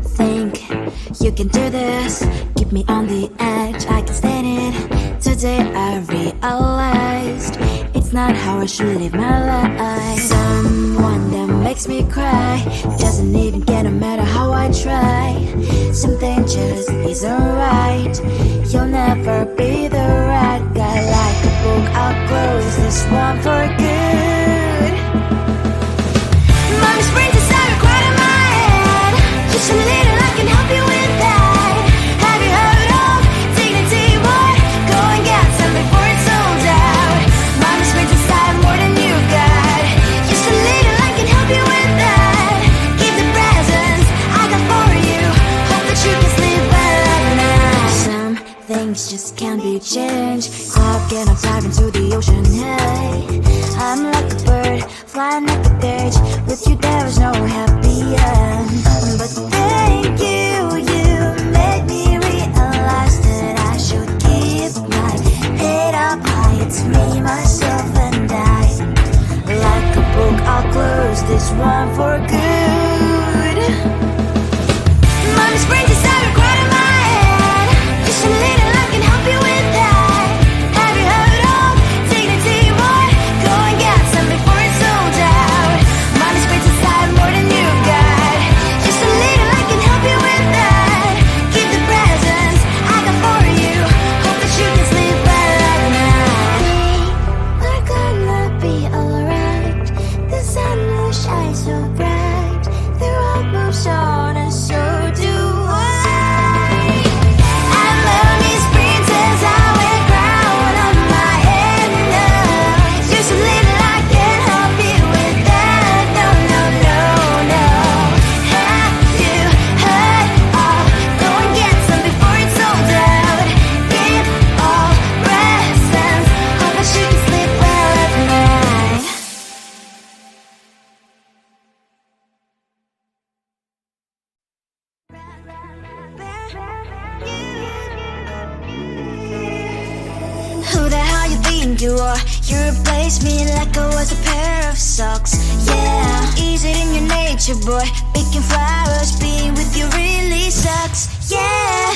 think you can do this? Keep me on the edge, I can stand it. Today I realized it's not how I should live my life. Someone that makes me cry doesn't even get no matter how I try. Something just isn't right. You'll never be the right guy. Like a book, I'll close this one for good. Mommy's brains inside are quite in my head. Just a little, I can help you with that. Have you heard of dignity, boy? Go and get some before it's sold out. Mommy's brains inside more than you got. Just a little, I can help you with that. Keep the presents I got for you. Hope that you can sleep well at night. Some things just can't be changed. I've get up diving to the ocean, hey. I'm like a bird, flying like a bird. With you there is no happy end. But thank you, you made me realize that I should keep my head up high. It's me, myself and I. Like a book, I'll close this one for good. Mommy's brains inside are quite in my head. Just a little, I can help you with that. Have you heard of dignity, boy? Go and get some before it's sold out. Mommy's brains inside more than you got. Just a little, I can help you with that. Keep the presents I got for you. Hope that you can sleep well at night. We're gonna be alright. The sun will shine so bright. The road moves on and so do I. And mommy's princess, I wear crown on my head now. Just a little, I can help you with that. No, no, no, no. Have you heard of? Go and get some before it's sold out. Give all presents. Hope that you can sleep well at night. Who the hell you think you are? You replaced me like I was a pair of socks. Yeah, is it in your nature, boy? Picking flowers, being with you really sucks. Yeah,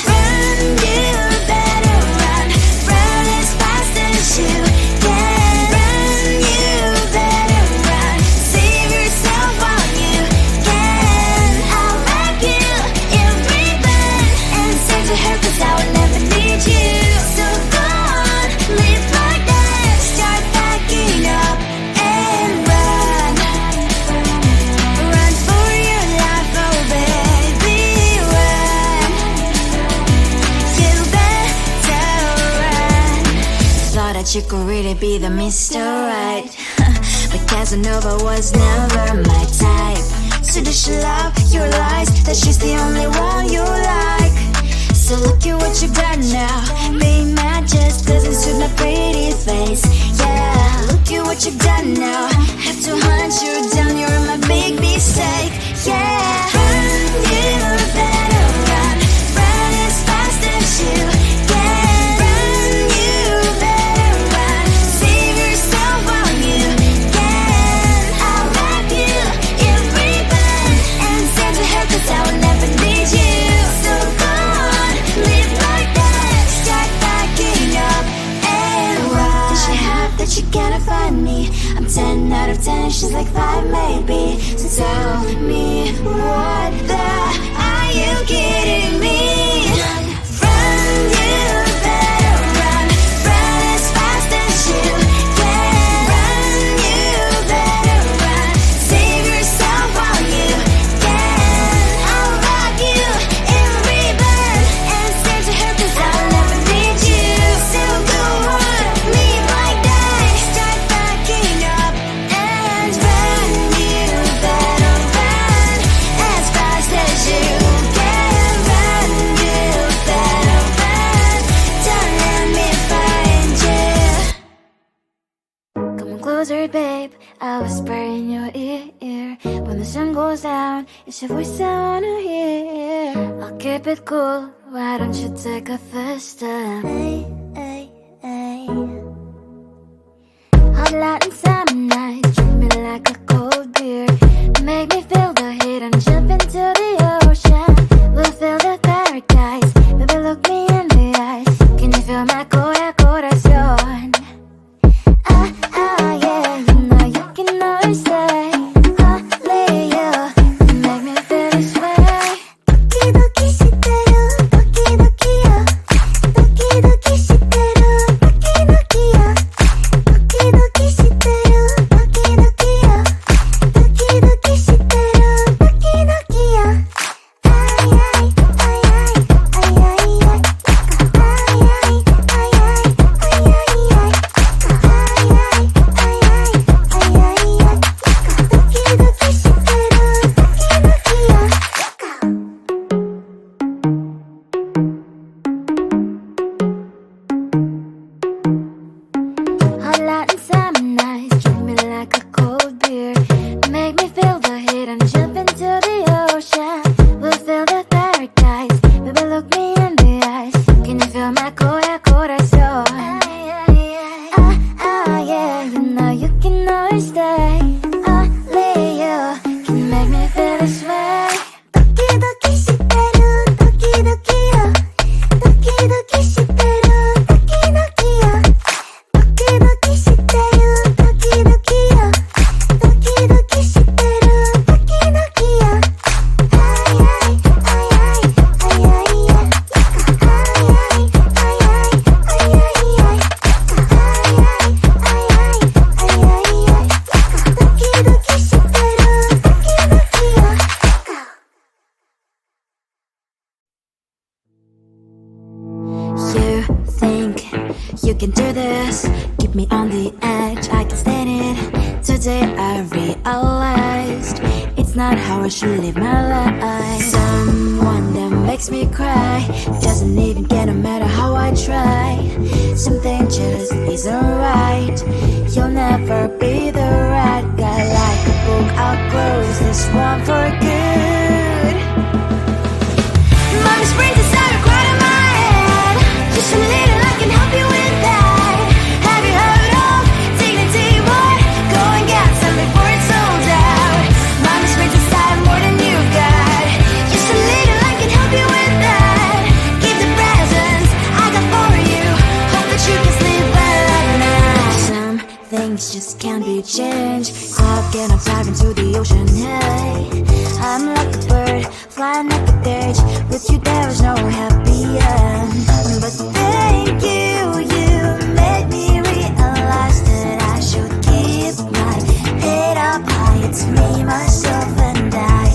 run, you better run. Run as fast as you can. Run, you better run. Save yourself while you can. I'll wrap you in ribbon and send to her, 'cause I would never need you. So go on, live like that. Start packing up and run. Run for your life, oh baby, run. You better run. Thought that you could really be the Mr. Right. But Casanova was never my type. So does she love your lies? That she's the only one you like. So look at what you've done now. Being mad just doesn't suit my pretty face. Yeah, look at what you've done now. Have to hunt you down, you're my big mistake. Yeah, run, you better run. Run as fast as you can. Run, you better run. Save yourself while you can. I'll wrap you in ribbon and send to her, 'cause I will never need you. So go on, live like that. Start packing up and run. Does she have that you cannot find me? I'm 10 out of 10, she's like 5 maybe. So tell me, what the are you kidding me? Run, you better run. Run as fast as you can. Run, you better run. Save yourself while you can. I'll wrap you in ribbon and send to her, 'cause I'll never need you. So go on, live like that. Start packing up and run. You better run as fast as you can. Run, you better run. Don't let me find you. Come closer, babe. I'll whisper in your ear. When the sun goes down, it's your voice I wanna hear. I'll keep it cool. Why don't you take a first step? Hey, hey, hey. Hot Latin summer night, treat me like a cold beer. Make me feel the heat and jump into the ocean. and jump into the ocean. We'll feel the paradise. Baby, look me in the eyes. Can you feel my corazón? Yeah, you know you can always stay. Only you can make me feel this way. 도끼도끼 시대로 도끼도끼요. 도끼도끼 시대로 도끼도끼요. 도끼도끼 시대로 도끼도끼요. 도끼도끼 시대로 도끼도끼요. 아이아이 아이아이 아이아이 아이아이 아이아이 You think you can do this, keep me on the edge, I can stand it. Today I realized it's not how I should live my life. Someone that makes me cry doesn't even get no matter how I try. Something just isn't right. You'll never be the right guy. Like a book, I'll close this one for good. Mommy springs inside a crowd in my head. Just a little, I can help you with that. Have you heard of dignity, boy? Go and get some before it's sold out. Mommy springs inside more than you've got. Just a little, I can help you with that. Keep the presents I got for you. Hope that you can sleep well at night. Some things just can't be changed. I'll get on dive into the ocean, hey. I'm like a bird, flying like a cage. With you there is no happy end. But thank you, you made me realize that I should keep my head up high. It's me, myself, and I.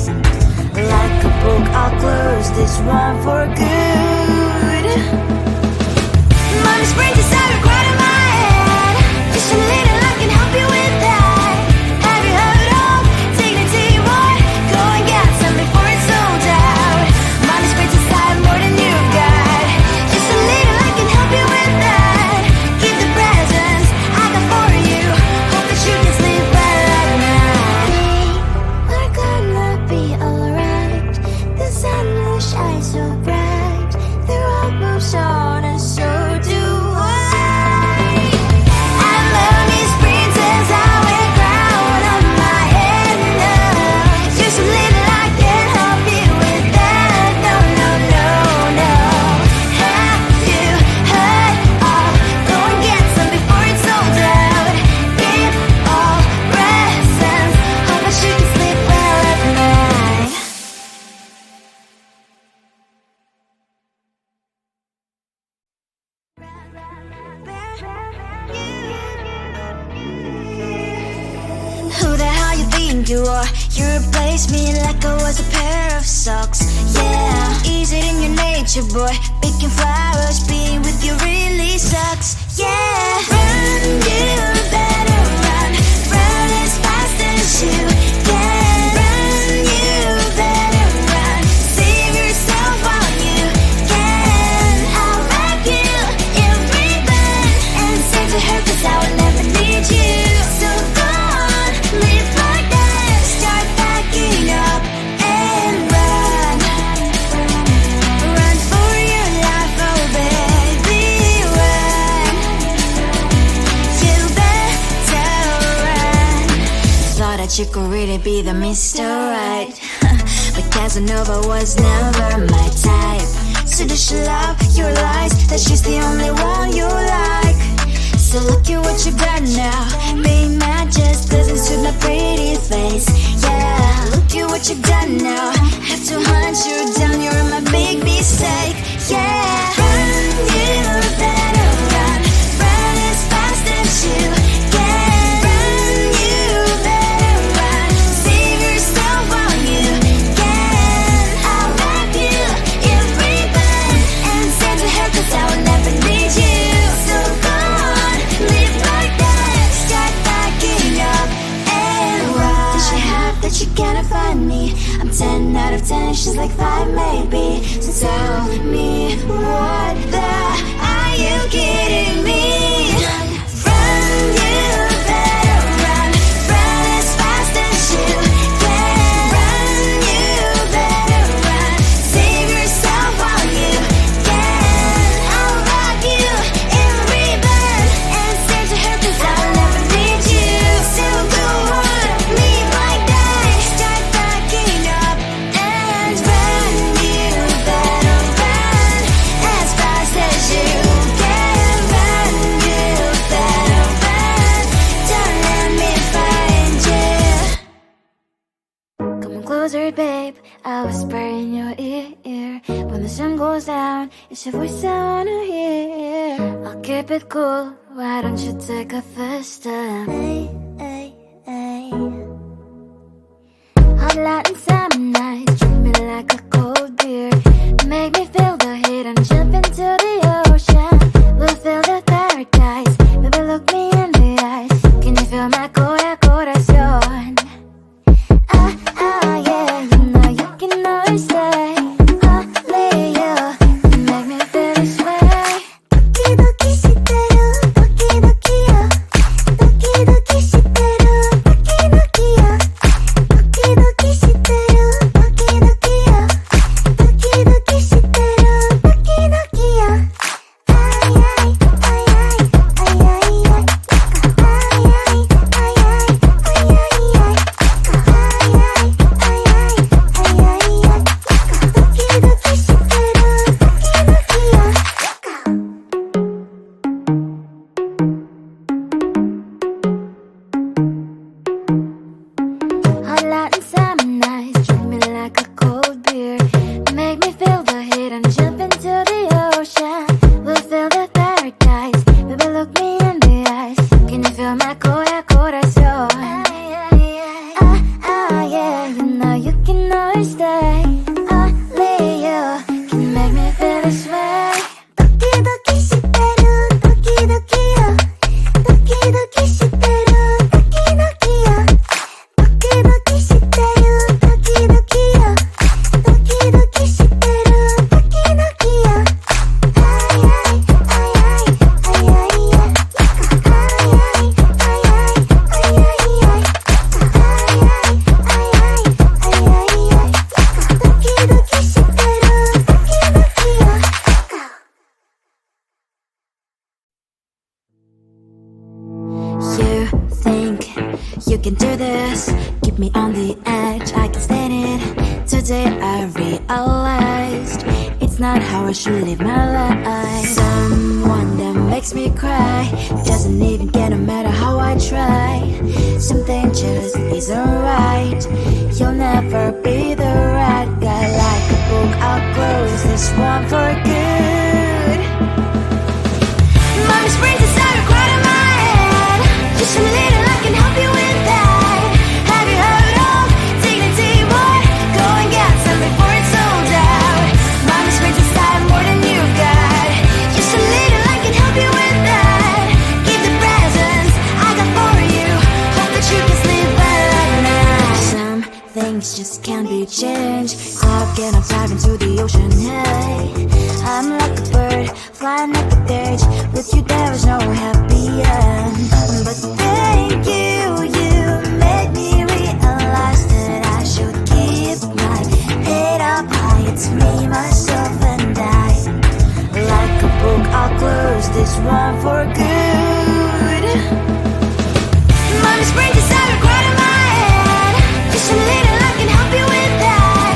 Like a book, I'll close this one for good. Mommy springs inside a crowd in my head. Just a little, I can help you with that. Have you heard of dignity, boy? Go and get some before it's sold out. Mommy springs inside more than you've got. Just a little, I can help you with that. Keep the presents I got for you. Hope that you can sleep well at night. We're gonna be alright. The sun will shine so bright. The road moves on and so do I. And mommy's princess, I wear crown on my head now. Just a little, I can help you with that. No, no, no, no. Have you heard of? Go and get some before it's sold out. Give all presents. Hope that you can sleep well at night. Who the hell you think you are? You replaced me like I was a pair of socks. Yeah, is it in your nature, boy? Picking flowers, being with you really sucks. Yeah, run, you better run. Run as fast as you can. Run, you better run. Save yourself while you can. I'll wrap you in ribbon and send to her, 'cause I will never need you. So go on, live like that. Start packing up and run. Run for your life, oh baby, run. You better run. Thought that you could really be the Mr. Right. But Casanova was never my type. So does she love your lies? That she's the only one you like. So look at what you got now. Being mad just doesn't suit my pretty face. Yeah, look at what you got now. Have to hunt you down, you're my big mistake. Yeah, run, you better run. Run as fast as you can. Run, you better run. Save yourself while you can. I'll wrap you in ribbon and send to her, 'cause I will never need you. So go on, live like that. Start packing up and run. Does she have that you cannot find me? I'm 10 out of 10, she's like 5 maybe. So tell me, what the are you kidding me? Run, you better run. Run as fast as you can. closer, babe. I'll whisper in your ear. When the sun goes down, it's your voice I wanna hear. I'll keep it cool, why don't you take a first step? Hey, hey, hey. Hot Latin summer nights, treat me like a cold beer. Make me feel the heat and jump into the ocean. We'll feel the paradise, baby look me in the eyes. Can you feel my corazón? Yeah, you know you can always stay. Only you can make me feel this way. 도끼도끼 시대로 도끼도끼야. 도끼도끼 시대로 도끼도끼야. 도끼도끼 시대로 도끼도끼야. 도끼도끼 시대로 도끼도끼야. Hot Latin summer nights, treat me like a cold beer. Make me feel the heat and jump into the ocean. We'll feel the paradise, baby look me in the eyes. Can you feel my corazón? Yeah, you know you can always stay. Only you can make me feel this way. 도끼도끼 시대로 도끼도끼야. 도끼도끼 시대로 도끼도끼야. 도끼도끼 시대로 도끼도끼야. 도끼도끼 시대로 도끼도끼야. You think you can do this, keep me on the edge, I can stand it. Today I realized it's not how I should live my life. Someone that makes me cry doesn't even care no matter how I try. Something just isn't right. You'll never be the right guy. Like a book, I'll close this one for good. Mommy springs inside a quite in my head. Just a little, I can help you with that. Have you heard of dignity, boy? Go and get some before it's sold out. Mommy springs inside more than you've got. Just a little, I can help you with that. Give the presents I got for you. Hope that you can sleep well at night. Some things just can't be changed. Cloud get on dive into the ocean, hey. I'm like a bird, flying at the cage. With you there is no happy end. But thank you, you made me realize that I should keep my head up high. It's me, myself and I. Like a book, I'll close this one for good. Mommy springs inside a quite in my head. Just a little, I can help you with that.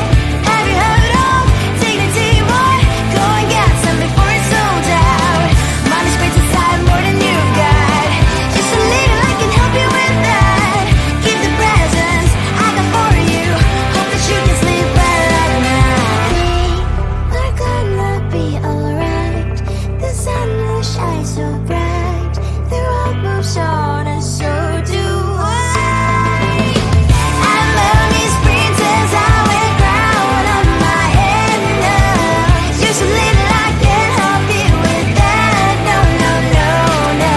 Have you heard of dignity, boy? Go and get some before it's sold out. Mommy springs inside more than you've got. Just a little, I can help you with that. Keep the presents I got for you. Hope that you can sleep well at night. We're gonna be alright. The sun will shine so bright. The road moves on and so do I. I'm Melanie's princess, I wear crown on my head now. Just a little, I can help you with that. No, no, no, no.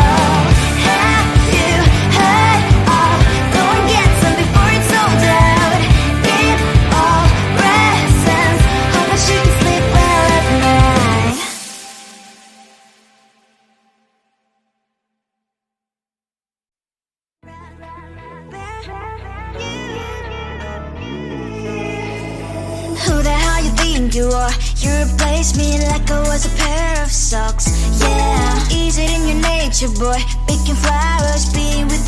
Have you heard of? Go and get some before it's sold out. Give all presents. Hope that you can sleep well at night. Who the hell you think you are? You replaced me like I was a pair of socks. Yeah, is it in your nature, boy? Picking flowers, being with